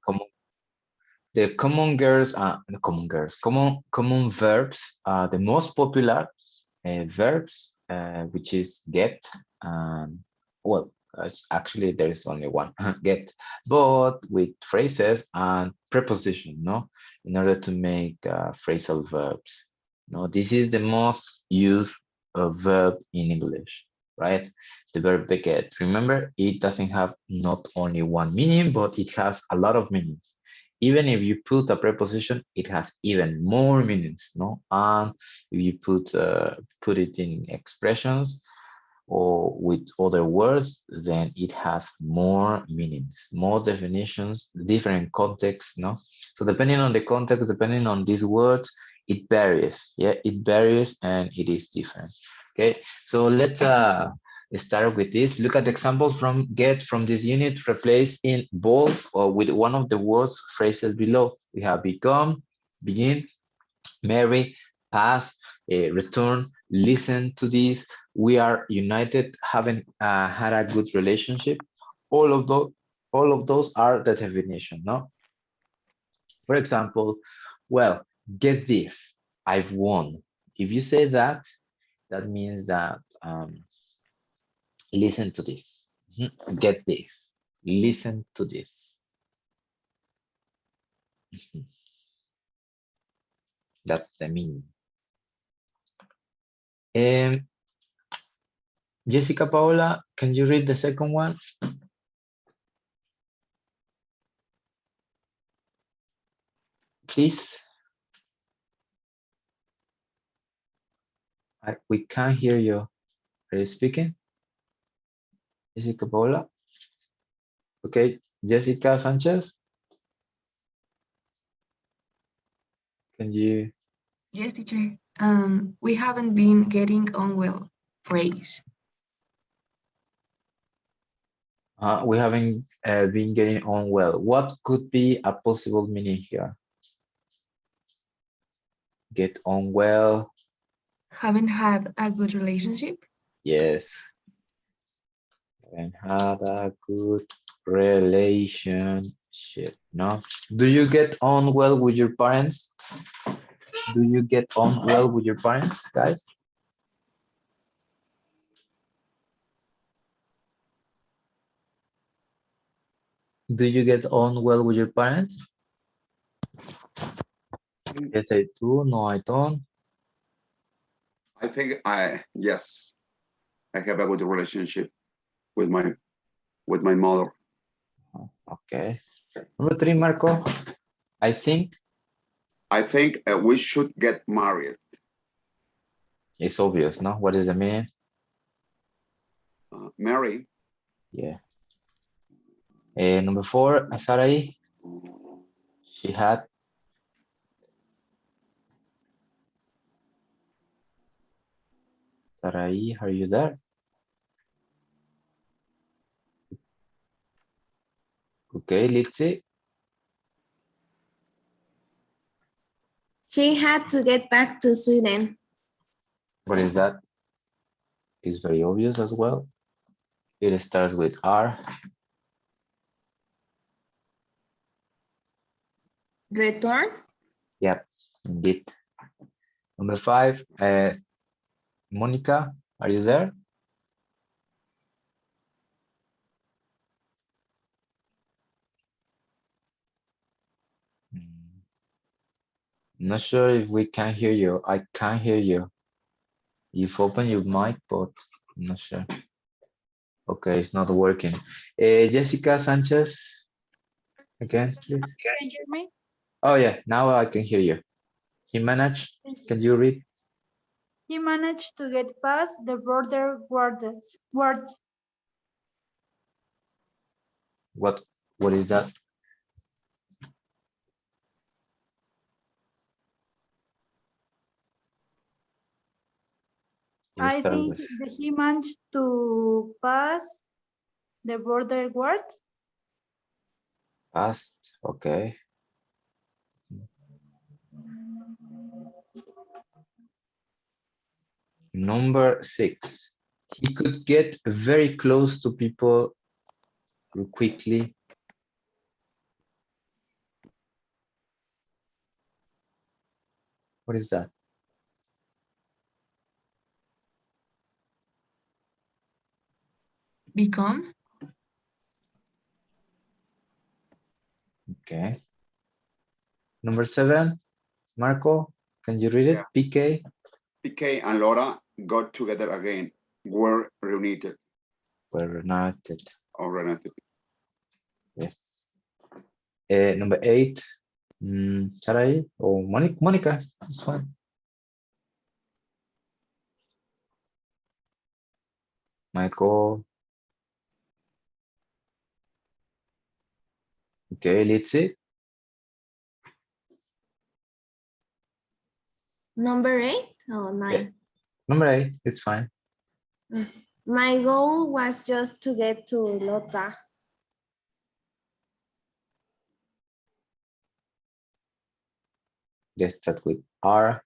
common the common girls common verbs, the most popular verbs, which is get, well, actually there is only one, get, but with phrases and preposition, no, in order to make phrasal verbs. No, this is the most used verb in English, right? The verb get. Remember, it doesn't have not only one meaning, but it has a lot of meanings. Even if you put a preposition, it has even more meanings, no? And if you put it in expressions or with other words, then it has more meanings, more definitions, different contexts, no? So depending on the context, depending on these words, it varies. Yeah, it varies and it is different. Okay, so let's start with this. Look at the example from get from this unit, replace in both or with one of the words phrases below. We have become, begin, marry, pass, return, listen to this. We are united, haven't had a good relationship. All of those are the definition, no? For example, well, get this, I've won. If you say that, that means that listen to this. Get this. Listen to this. That's the meaning. Jessica Paola, can you read the second one? Please. We can't hear you. Are you speaking? Jessica Paola? Okay, Jessica Sanchez? Can you? Yes, teacher. We haven't been getting on well. Phrase. We haven't been getting on well. What could be a possible meaning here? Get on well. Haven't had a good relationship. Yes. Haven't had a good relationship. No. Do you get on well with your parents? Do you get on well with your parents, guys? Do you get on well with your parents? Yes, I do. No, I don't. I think yes, I have a good relationship with my mother. Okay. Number 3, Marco. I think We should get married. it's obvious, no? What is the meaning? Marry. Yeah. Number 4, Sarai. She had. Sarai, are you there? Okay, let's see. She had to get back to Sweden. What is that? It's very obvious as well. It starts with R. Return? Yep, indeed. Number 5, Monica, are you there? Not sure if we can hear you. I can't hear you. You've opened your mic, but I'm not sure. Okay, it's not working. Jessica Sanchez, again, please. Can you hear me? Oh yeah, now I can hear you. He managed. Can you read? He managed to get past the border guards. What is that? I think that he managed to pass the border guards. Past, okay. Number 6, he could get very close to people quickly. What is that? Become. Okay. Number 7, Marco, can you read it? Yeah. PK. PK and Laura got together again, were reunited Were united. or reunited. Yes. Number 8, Sarai or Monica. It's fine. Michael. Okay, let's see. Number 8 or 9? Number 8, it's fine. My goal was just to get to Lota. Let's start with R.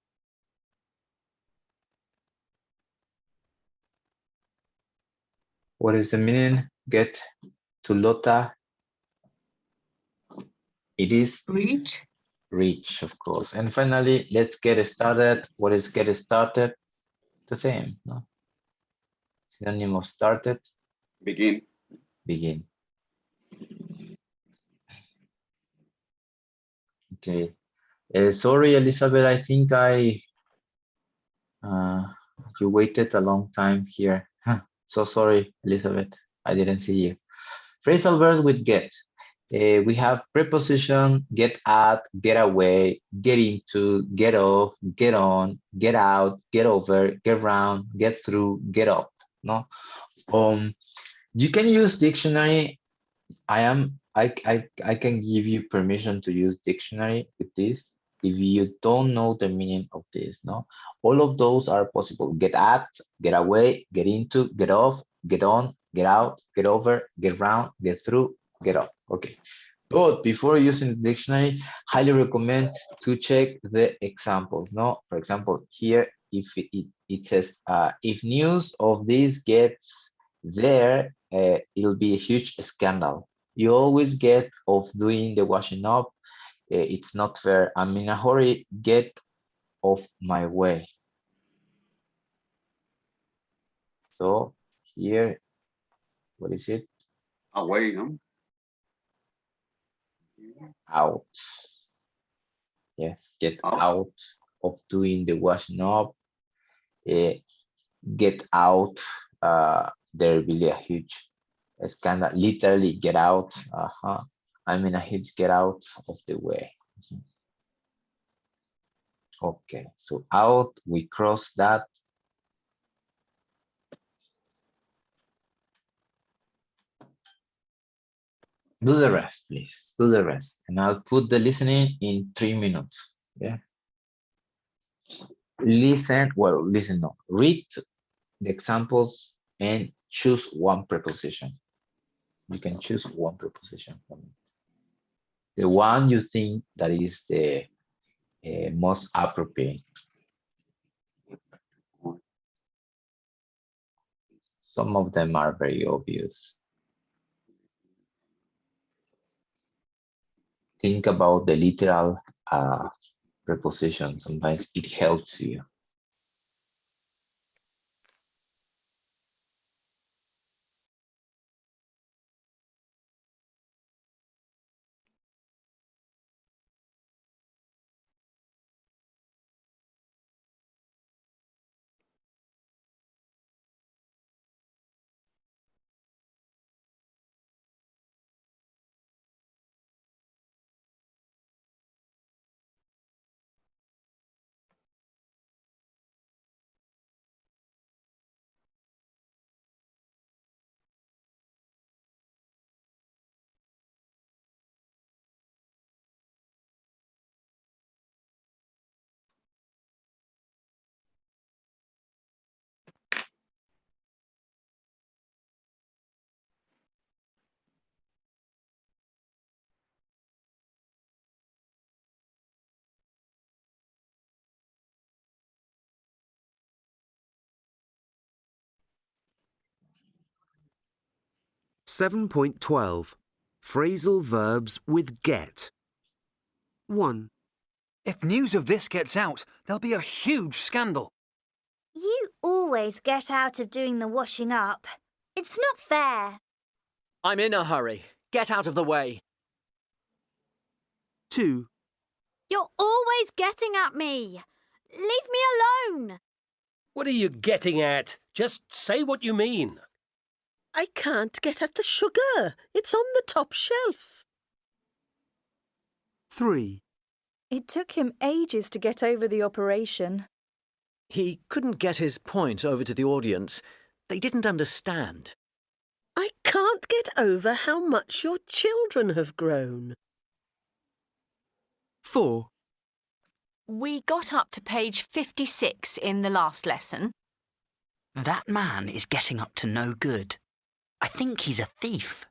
What is the meaning? Get to Lota. It is Reach. reach, of course. And finally, let's get started. What is get started? The same, no? Synonym of started, Begin. begin. Okay. Sorry, Elizabeth, I think you waited a long time here. Huh. So sorry, Elizabeth, I didn't see you. Phrasal verbs with get. We have preposition, get at, get away, get into, get off, get on, get out, get over, get round, get through, get up. No, you can use dictionary. I can give you permission to use dictionary with this if you don't know the meaning of this. No, all of those are possible. Get at, get away, get into, get off, get on, get out, get over, get round, get through, get up. Okay. But before using the dictionary, highly recommend to check the examples. No, for example, here if it says if news of this gets there, it'll be a huge scandal. You always get of doing the washing up. It's not fair. I'm in a hurry. Get off my way. So here, what is it? Away, no? Out. Yes, get Out. out of doing the washing up. Get out. There will be a huge scandal. Literally, get out. I'm in a huge get out of the way. Okay, so out, we cross that. Do the rest, please. Do the rest. And I'll put the listening in 3 minutes. Yeah. Listen, well, listen, no. Read the examples and choose one preposition. You can choose one preposition from it. The one you think that is the most appropriate. Some of them are very obvious. Think about the literal preposition. Sometimes it helps you. Seven point 12. Phrasal verbs with get. 1. If news of this gets out, there'll be a huge scandal. You always get out of doing the washing up. It's not fair. I'm in a hurry. Get out of the way. 2. You're always getting at me. Leave me alone. What are you getting at? Just say what you mean. I can't get at the sugar. It's on the top shelf. 3. It took him ages to get over the operation. He couldn't get his point over to the audience. They didn't understand. I can't get over how much your children have grown. 4. We got up to page 56 in the last lesson. That man is getting up to no good. I think he's a thief.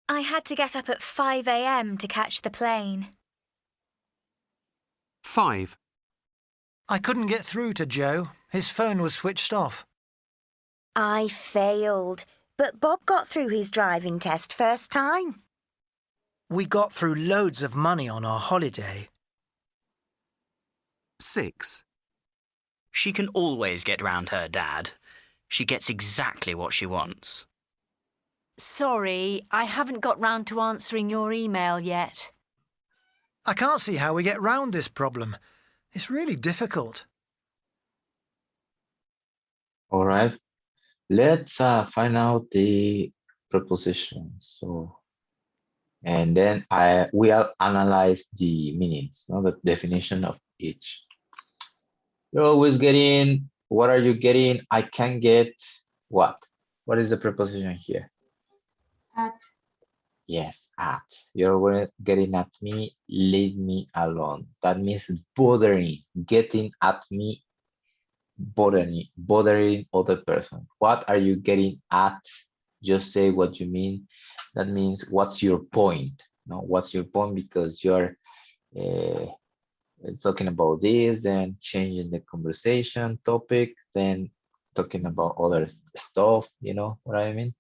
I had to get up at 5 a.m. to catch the plane. 5. I couldn't get through to Joe. His phone was switched off. I failed, but Bob got through his driving test first time. We got through loads of money on our holiday. 6. She can always get round her dad. She gets exactly what she wants. Sorry, I haven't got round to answering your email yet. I can't see how we get round this problem. It's really difficult. All right. Let's find out the prepositions. And then we'll analyze the meanings, the definition of each. You're always getting, what are you getting? I can get what? What is the preposition here? At. Yes, at. You're getting at me, leave me alone. That means bothering, getting at me, bothering other person. What are you getting at? Just say what you mean. That means what's your point? No, what's your point? Because you're talking about this, then changing the conversation topic, then talking about other stuff. You know what I mean?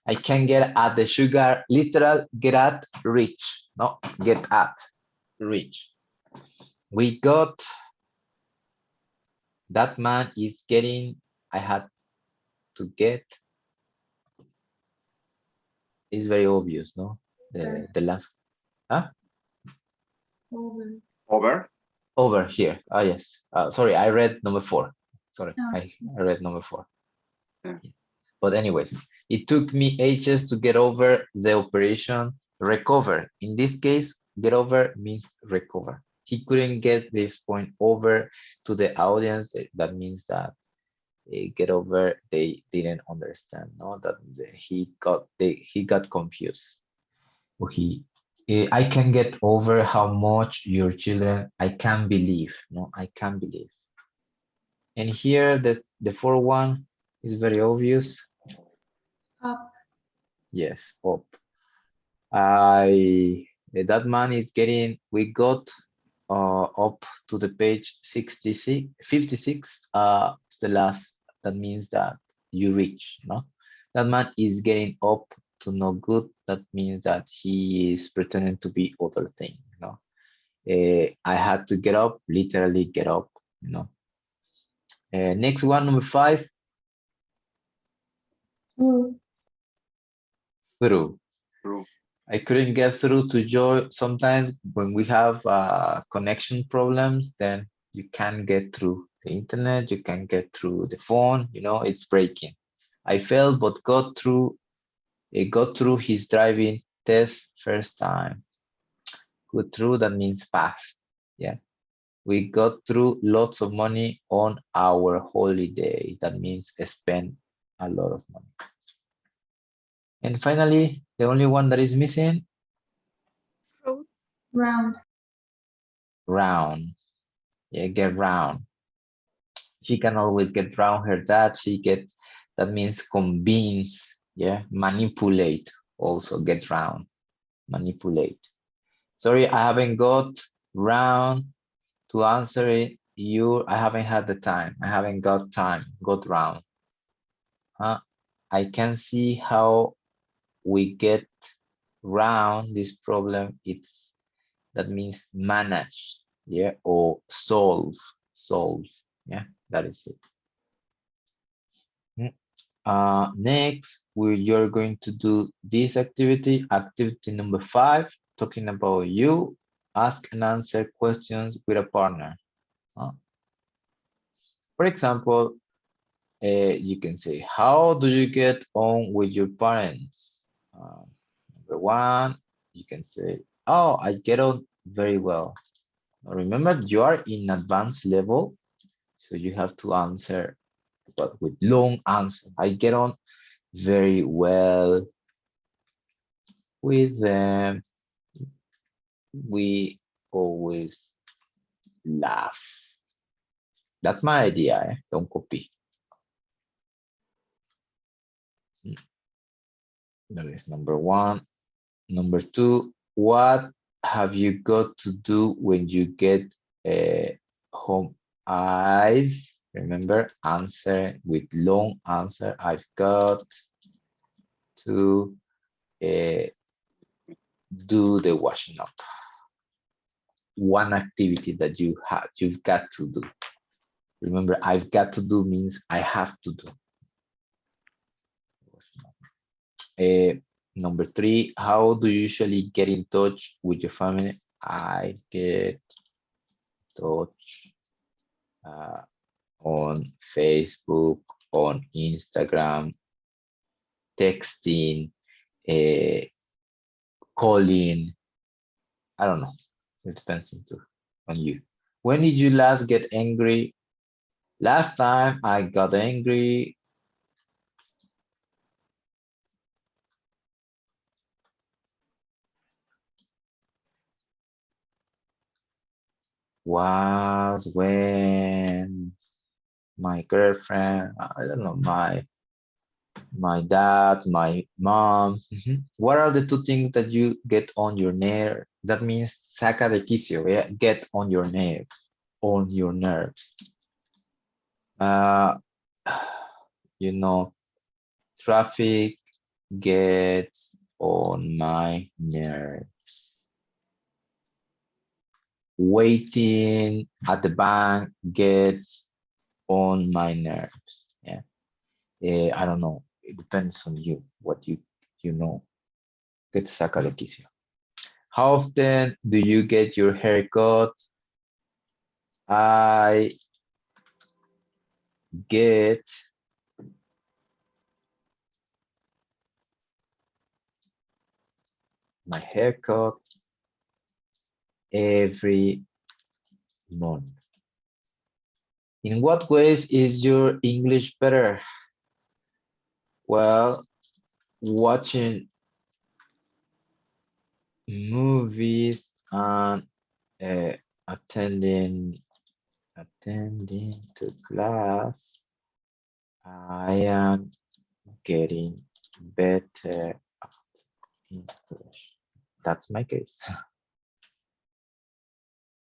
I can get at the sugar, literal, get at, reach. No, get at, reach. We got, that man is getting, I had to get. It's very obvious, no? The last, huh? Over here. Ah, yes. Sorry, I read number 4. Sorry, I read number 4. Yeah. But anyways, it took me ages to get over the operation. Recover. In this case, get over means recover. He couldn't get this point over to the audience. That means that get over, they didn't understand. No, that he got confused. I can get over how much your children, I can't believe. No, I can't believe. And here the 4th one is very obvious. Up. Yes, up. That man is getting, we got up to the page 56, 56. It's the last, that means that you reach, no? That man is getting up to no good. That means that he is pretending to be other thing, no? I had to get up, literally get up, you know. Next one, number 5. Through. I couldn't get through to Joy. Sometimes when we have connection problems, then you can't get through the internet, you can get through the phone, you know, it's breaking. I failed, but got through his driving test first time. Good through, that means passed. Yeah. We got through lots of money on our holiday. That means spend a lot of money. And finally, the only one that is missing. Round. Round. Yeah, get round. She can always get round her dad. That means convince. Yeah, manipulate. Also get round. Manipulate. Sorry, I haven't got round to answer it. I haven't had the time. I haven't got time. Got round. I can see how we get round this problem. That means manage. Yeah, or solve, yeah, that is it. Next, you're going to do this activity number 5, talking about you ask and answer questions with a partner. For example, you can say, how do you get on with your parents? Number 1, you can say, oh, I get on very well. Now remember, you are in advanced level, so you have to answer, but with long answer. I get on very well with them. We always laugh. That's my idea, don't copy. That is number 1. Number 2, what have you got to do when you get home? I've, remember, answer with long answer. I've got to do the washing up. One activity that you've got to do. Remember, I've got to do means I have to do. Number 3, how do you usually get in touch with your family? I get in touch on Facebook, on Instagram, texting, calling. I don't know. It depends on you. When did you last get angry? Last time I got angry was when my girlfriend, I don't know, my dad, my mom. What are the 2 things that you get on your nerve? That means saca de quicio, yeah? Get on your nerve, on your nerves. You know, traffic gets on my nerves. Waiting at the bank gets on my nerves. Yeah. I don't know. It depends on you, what you know. Que te saca de quicio. How often do you get your hair cut? I get my haircut every month. In what ways is your English better? Well, watching movies and attending to class. I am getting better at English. That's my case.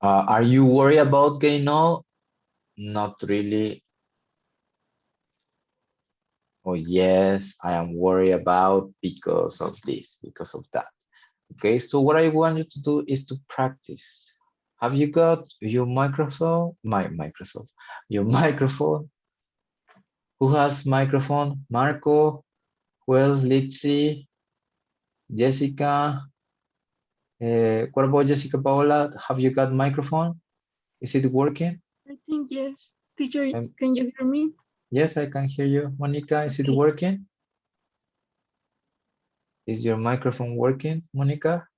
Are you worried about getting old? Not really. Oh yes, I am worried about because of this, because of that. Okay, so what I want you to do is to practice. Have you got your microphone? Your microphone? Who has microphone? Marco? Who else? Litzy? Jessica? What about Jessica Paola? Have you got microphone? Is it working? I think yes. Teacher, can you hear me? Yes, I can hear you. Monica, is it working? Is your microphone working, Monica?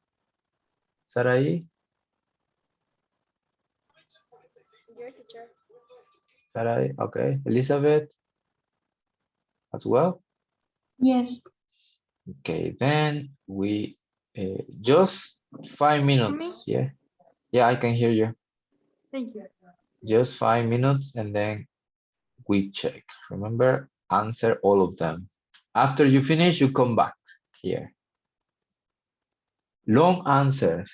Sarai? Yes, teacher. Sarai, okay. Elizabeth? As well? Yes. Okay, then we just 5 minutes. Yeah. Yeah, I can hear you. Thank you. Just 5 minutes and then we check. Remember, answer all of them. After you finish, you come back here. Long answers.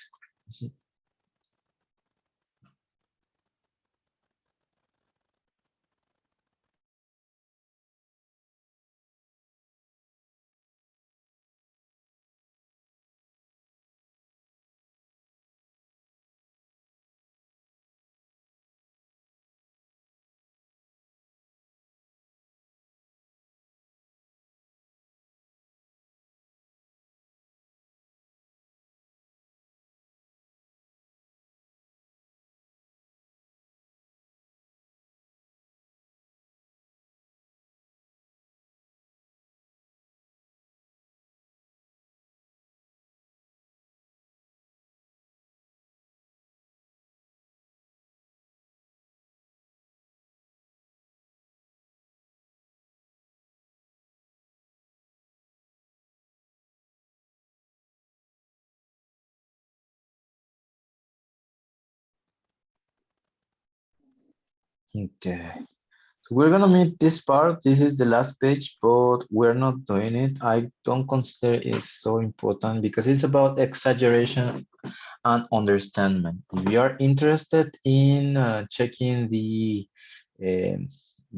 Okay. So we're gonna meet this part. This is the last page, but we're not doing it. I don't consider it so important because it's about exaggeration and understanding. If you are interested in checking the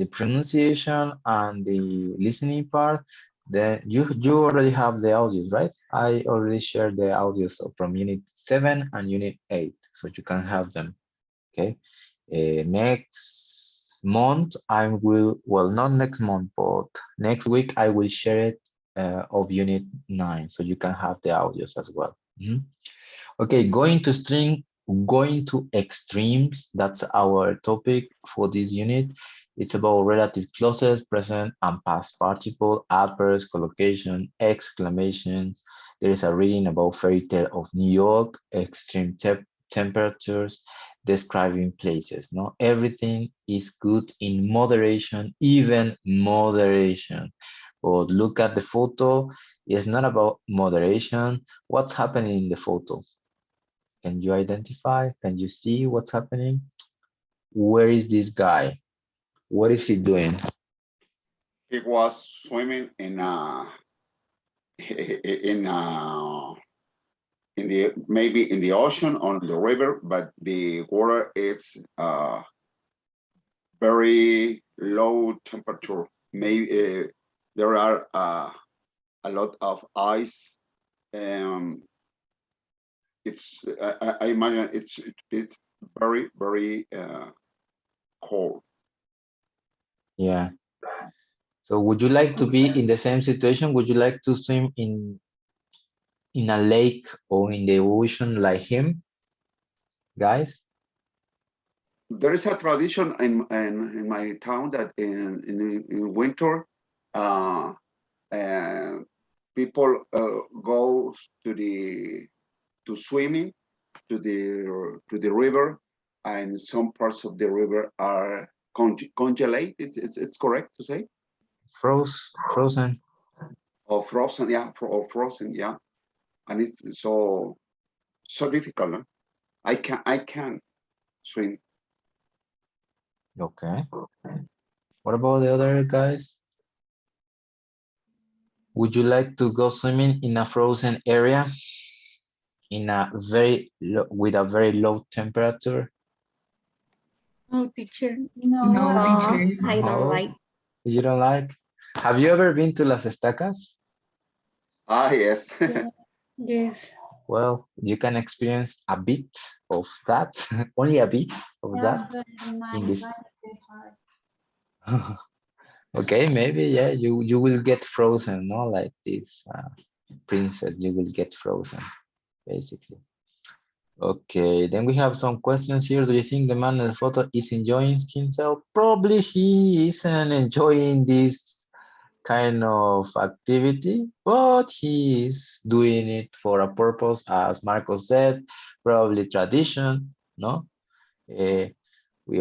pronunciation and the listening part, then you already have the audios, right? I already shared the audios from unit 7 and unit 8, so you can have them. Okay. Next month I will, well, not next month, but next week I will share it of unit 9, so you can have the audios as well. Okay, going to extremes, that's our topic for this unit. It's about relative clauses, present and past participle, adverbs, collocation, exclamation. There is a reading about fairy tale of New York, extreme temperatures, describing places. No, everything is good in moderation, even moderation. But look at the photo. It's not about moderation. What's happening in the photo? Can you identify? Can you see what's happening? Where is this guy? What is he doing? He was swimming in the maybe in the ocean or the river, but the water is very low temperature. Maybe there are a lot of ice. I imagine it's very cold. Yeah. So would you like to be in the same situation? Would you like to swim in a lake or in the ocean like him, guys? There is a tradition in my town that in winter, people go to swimming to the river, and some parts of the river are congelate. It's correct to say? Frozen. Or frozen, yeah, or frozen, yeah. And it's so difficult. Huh? I can swim. Okay. What about the other guys? Would you like to go swimming in a frozen area in a with a very low temperature? No, teacher. No, teacher. I don't like. You don't like? Have you ever been to Las Estacas? Ah, yes. Yes. Well, you can experience a bit of that, only a bit of that in this. Okay, maybe, yeah, you will get frozen, no? Like this princess, you will get frozen, basically. Okay, then we have some questions here. Do you think the man in the photo is enjoying himself? Probably he isn't enjoying this kind of activity, but he is doing it for a purpose, as Marcos said, probably tradition, no? We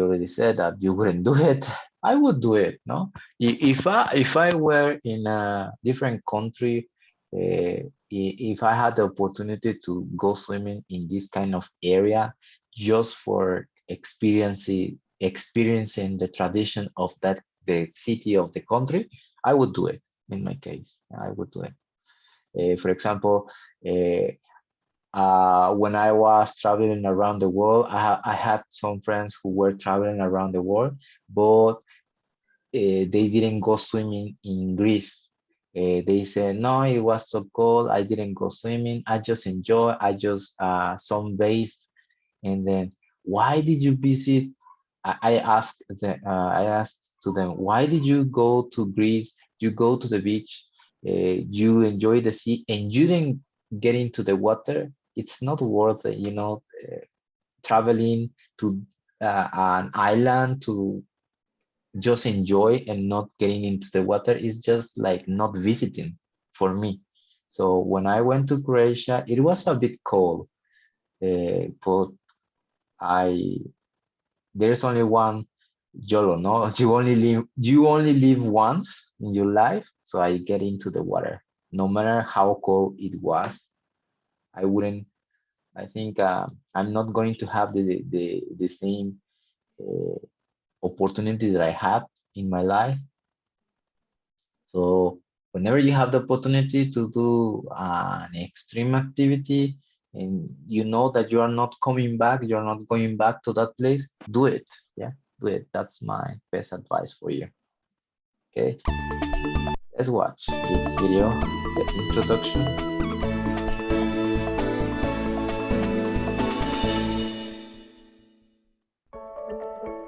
already said that you wouldn't do it. I would do it, no? If I were in a different country, if I had the opportunity to go swimming in this kind of area, just for experiencing the tradition of the city of the country, I would do it. In my case, I would do it. For example, when I was traveling around the world, I had some friends who were traveling around the world, but they didn't go swimming in Greece. They said, no, it was so cold. I didn't go swimming. I just enjoy. I just sunbathe. And then, why did you visit? I asked to them, why did you go to Greece? You go to the beach, you enjoy the sea, and you didn't get into the water. It's not worth it, traveling to an island to just enjoy and not getting into the water is just like not visiting for me. So when I went to Croatia, it was a bit cold, but there's only one YOLO, no? You only live once in your life, so I get into the water, no matter how cold it was. I think I'm not going to have the same opportunity that I had in my life. So whenever you have the opportunity to do an extreme activity and you know that you are not coming back, you're not going back to that place, do it. Yeah, do it. That's my best advice for you. Okay, let's watch this video, the introduction.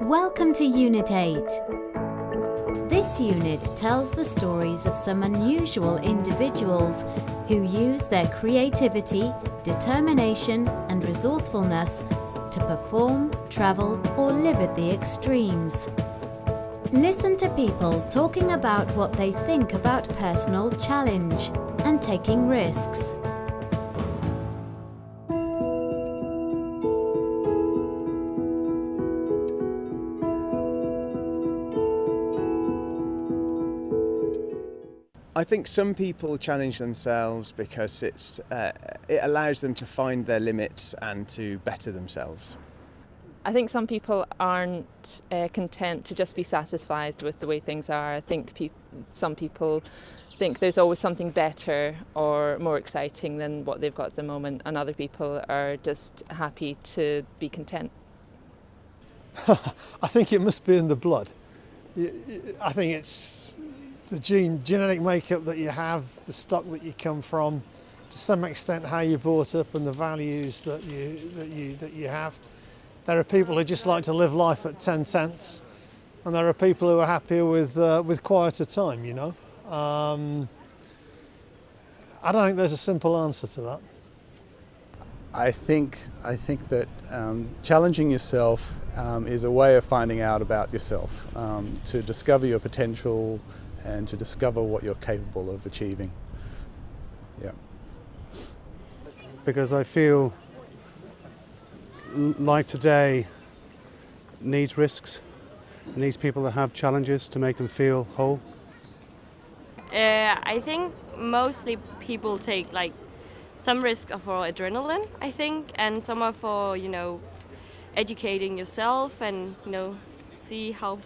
Welcome to Unit 8. This unit tells the stories of some unusual individuals who use their creativity, determination and resourcefulness to perform, travel or live at the extremes. Listen to people talking about what they think about personal challenge and taking risks. I think some people challenge themselves because it allows them to find their limits and to better themselves. I think some people aren't content to just be satisfied with the way things are. I think some people think there's always something better or more exciting than what they've got at the moment, and other people are just happy to be content. I think it must be in the blood. I think it's the genetic makeup that you have, the stock that you come from, to some extent how you're brought up and the values that you have. There are people who just like to live life at 10/10, and there are people who are happier with quieter time. You know, I don't think there's a simple answer to that. I think that challenging yourself is a way of finding out about yourself, to discover your potential and to discover what you're capable of achieving. Yeah. Because I feel life today needs risks, needs people that have challenges to make them feel whole. I think mostly people take like some risks are for adrenaline, I think, and some are for, you know, educating yourself and, you know, see how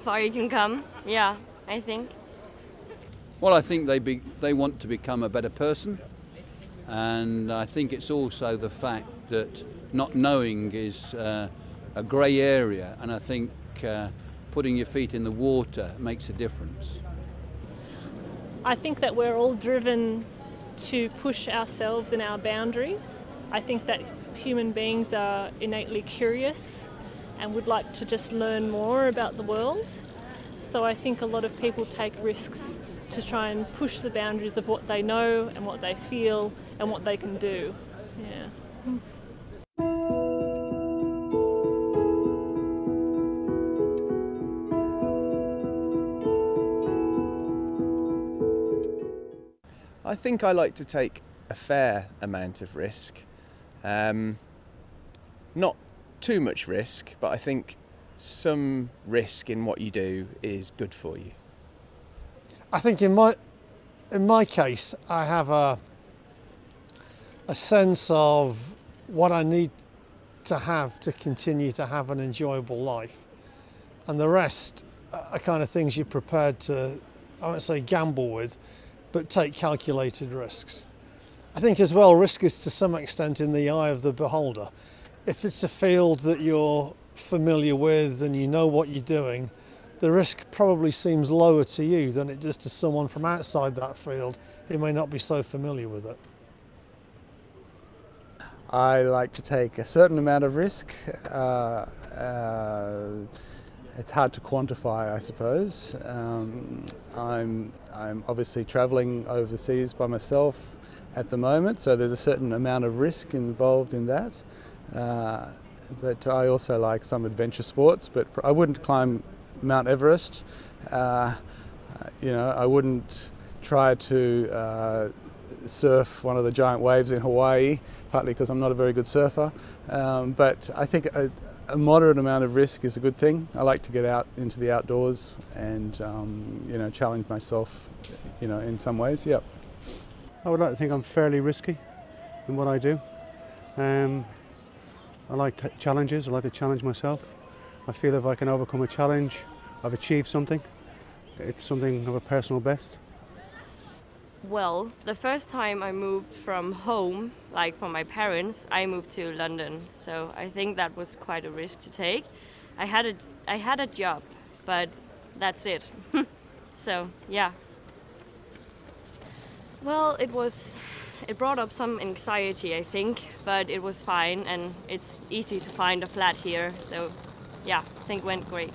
far you can come. Yeah, I think. Well, I think they want to become a better person, and I think it's also the fact that not knowing is a grey area, and I think putting your feet in the water makes a difference. I think that we're all driven to push ourselves and our boundaries. I think that human beings are innately curious and would like to just learn more about the world. So I think a lot of people take risks to try and push the boundaries of what they know and what they feel and what they can do. Yeah. I think I like to take a fair amount of risk. Not too much risk, but I think some risk in what you do is good for you. I think in my case, I have a sense of what I need to have to continue to have an enjoyable life, and the rest are kind of things you're prepared to, I won't say gamble with, but take calculated risks. I think as well, risk is to some extent in the eye of the beholder. If it's a field that you're familiar with and you know what you're doing, the risk probably seems lower to you than it does to someone from outside that field who may not be so familiar with it. I like to take a certain amount of risk. It's hard to quantify, I suppose. I'm obviously travelling overseas by myself at the moment, so there's a certain amount of risk involved in that. But I also like some adventure sports, but I wouldn't climb Mount Everest. You know, I wouldn't try to surf one of the giant waves in Hawaii, partly because I'm not a very good surfer. But I think a moderate amount of risk is a good thing. I like to get out into the outdoors and you know, challenge myself, you know, in some ways. Yep. I would like to think I'm fairly risky in what I do. I like challenges. I like to challenge myself. I feel if I can overcome a challenge, I've achieved something. It's something of a personal best. Well, the first time I moved from home, like from my parents, I moved to London. So I think that was quite a risk to take. I had a job, but that's it. So yeah. Well, it brought up some anxiety, I think, but it was fine, and it's easy to find a flat here. So yeah, I think it went great.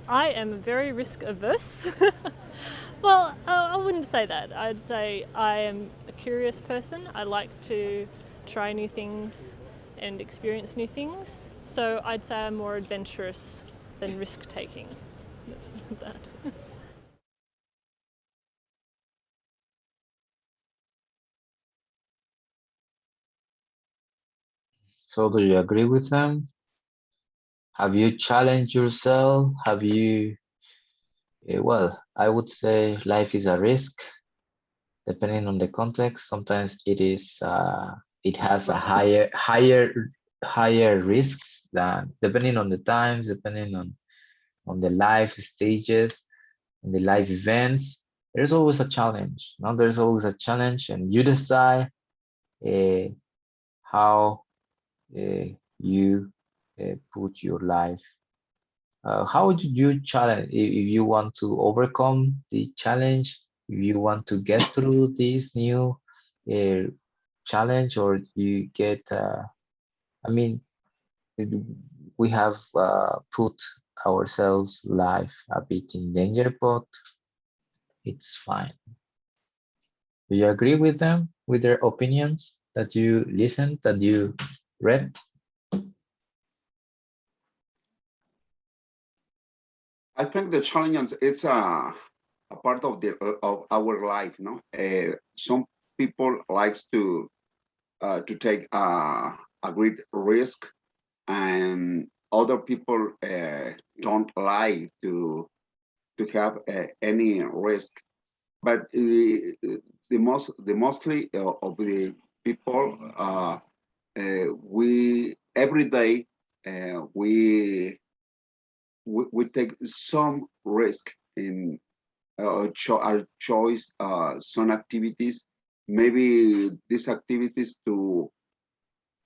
I am very risk averse. Well, I wouldn't say that. I'd say I am a curious person. I like to try new things and experience new things. So I'd say I'm more adventurous than risk-taking. That's that. So do you agree with them? Have you challenged yourself? Have you, well, I would say life is a risk, depending on the context. Sometimes it is, it has a higher risks than, depending on the times, depending on the life stages and the life events. There's always a challenge. Now there's always a challenge, and you decide how you put your life. How would you challenge if you want to overcome the challenge? If you want to get through this new challenge, or you get, I mean, we have put ourselves life a bit in danger, but it's fine. Do you agree with them, with their opinions that you listened, that you read? I think the challenge it's a part of our life. No, some people likes to take a great risk, and other people don't like to have any risk. But the mostly of the people, we every day we take some risk in our choice, some activities. Maybe these activities to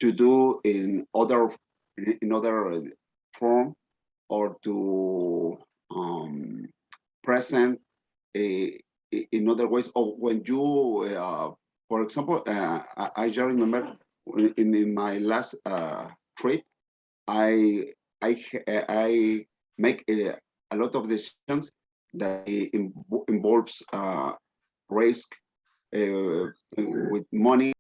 do in other form, or to present in other ways. Or when you, for example, I just remember in my last trip, I make a lot of decisions that involves risk with money.